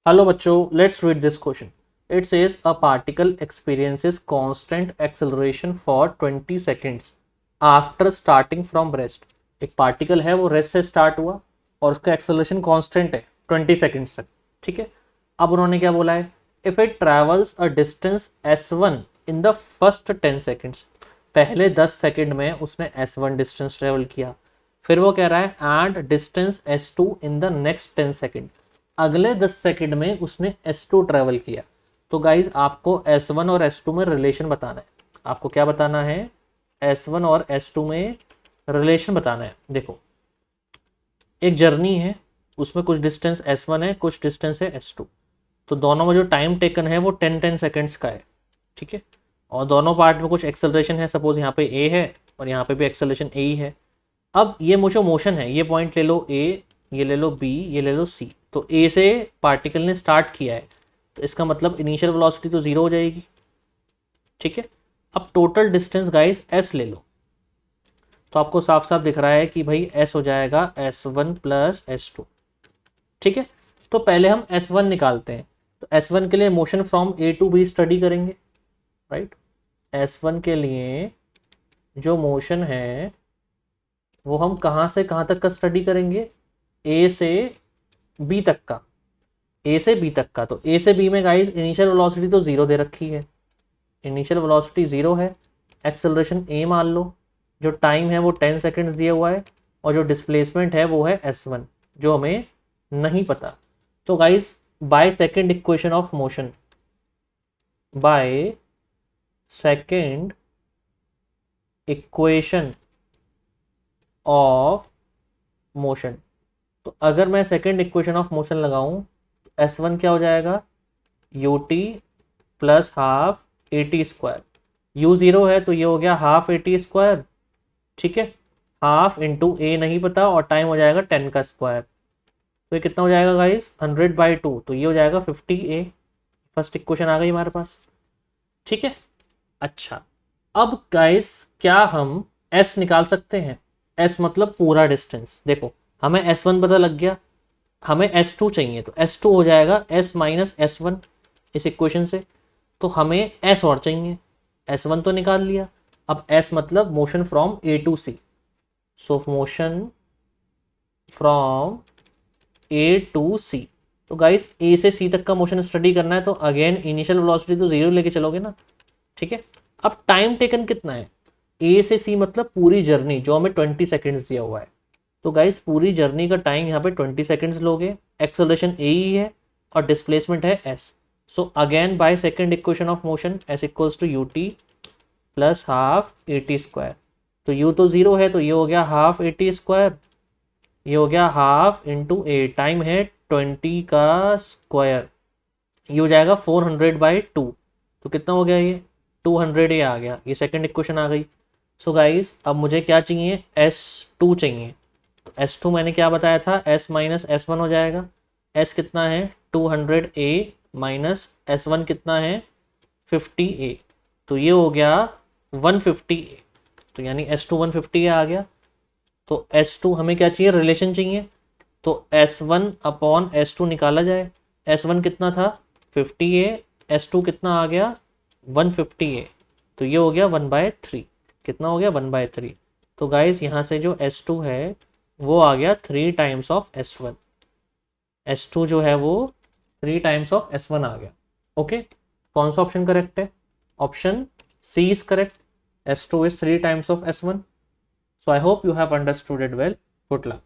Hello बच्चों, let's read this question. It says a particle experiences constant acceleration for 20 seconds after starting from rest. एक particle है, वो rest से start हुआ और उसका एक्सेलरेशन कांस्टेंट है 20 सेकेंड्स तक. ठीक है. अब उन्होंने क्या बोला है? If it travels a distance s1 in the first 10 seconds. पहले 10 सेकेंड में उसने s1 डिस्टेंस ट्रेवल किया. फिर वो कह रहा है and distance s2 in the next 10 second. अगले 10 सेकंड में उसने S2 ट्रेवल किया. तो गाइज आपको S1 और S2 में रिलेशन बताना है. आपको क्या बताना है? S1 और S2 में रिलेशन बताना है. देखो, एक जर्नी है, उसमें कुछ डिस्टेंस S1 है, कुछ डिस्टेंस है S2. तो दोनों में जो टाइम टेकन है वो 10-10 सेकेंड्स का है. ठीक है. और दोनों पार्ट में कुछ एक्सेलरेशन है. सपोज यहाँ पे A है और यहाँ पे भी एक्सेलरेशन A ही है. अब ये मुझे मोशन है, ये पॉइंट ले लो A, ये ले लो B, ये ले लो C. तो A से पार्टिकल ने स्टार्ट किया है, तो इसका मतलब इनिशियल वेलोसिटी तो जीरो हो जाएगी. ठीक है. अब टोटल डिस्टेंस गाइस S ले लो, तो आपको साफ साफ दिख रहा है कि भाई S हो जाएगा S1 प्लस S2. ठीक है. तो पहले हम S1 निकालते हैं. तो S1 के लिए motion from A to B study करेंगे, राइट. S1 के लिए जो मोशन है वो हम कहाँ से कहाँ तक का स्टडी करेंगे? ए से बी तक का. ए से बी तक का. तो ए से बी में गाइस इनिशियल वेलोसिटी तो जीरो दे रखी है. इनिशियल वेलोसिटी जीरो है. एक्सेलरेशन ए मान लो. जो टाइम है वो 10 सेकेंड्स दिया हुआ है. और जो डिस्प्लेसमेंट है वो है S1, जो हमें नहीं पता. तो guys bye second equation of motion, bye second equation of motion, तो अगर मैं सेकेंड इक्वेशन ऑफ मोशन लगाऊं तो S1 क्या हो जाएगा? ut plus half AT square. u zero है तो ये हो गया हाफ AT स्क्वायर. ठीक है. हाफ इंटू ए नहीं पता और टाइम हो जाएगा 10 का स्क्वायर. तो ये कितना हो जाएगा गाइस? 100/2. तो ये हो जाएगा 50A. फर्स्ट इक्वेशन आ गई हमारे पास. ठीक है. अच्छा, अब गाइस क्या हम S निकाल सकते हैं? S मतलब पूरा डिस्टेंस. देखो, हमें S1 पता लग गया, हमें S2 चाहिए. तो S2 हो जाएगा S माइनस S1 इस इक्वेशन से. तो हमें S और चाहिए. S1 तो निकाल लिया. अब S मतलब motion from A to C. So motion from A to C. तो गाइस A से C तक का मोशन स्टडी करना है, तो अगेन इनिशियल वेलोसिटी तो जीरो लेके चलोगे ना. ठीक है. अब टाइम टेकन कितना है? A से C मतलब पूरी जर्नी, जो हमें 20 सेकेंड्स दिया हुआ है. तो गाइस पूरी जर्नी का टाइम यहाँ पे 20 सेकेंड्स लोगे. एक्सेलरेशन ए ही है और डिस्प्लेसमेंट है S. So again by second equation of motion S equals to ut plus half AT square. तो u तो जीरो है, तो ये हो गया हाफ AT स्क्वायर. ये हो गया हाफ इंटू ए, टाइम है 20 का स्क्वायर. ये हो जाएगा 400/2. तो कितना हो गया? ये 200 ये आ गया. ये सेकंड इक्वेशन आ गई. सो गाइस अब मुझे क्या चाहिए? S2 चाहिए. तो S2 मैंने क्या बताया था? S माइनस S1 हो जाएगा. S कितना है? 200A माइनस S1 कितना है? 50A. तो ये हो गया 150A. तो यानी S2 150A आ गया. तो S2 हमें क्या चाहिए? रिलेशन चाहिए. तो S1 अपॉन S2 निकाला जाए. S1 कितना था? 50A. S2 कितना आ गया? 150A. तो ये हो गया 1/3. कितना हो गया? 1/3. तो गाइस यहाँ से जो S2 है वो आ गया 3 टाइम्स ऑफ S1. S2 जो है वो 3 टाइम्स ऑफ S1 आ गया. ओके. कौन सा ऑप्शन करेक्ट है? Option C is correct. S2 is 3 times of S1. So I hope you have understood it well. Good luck.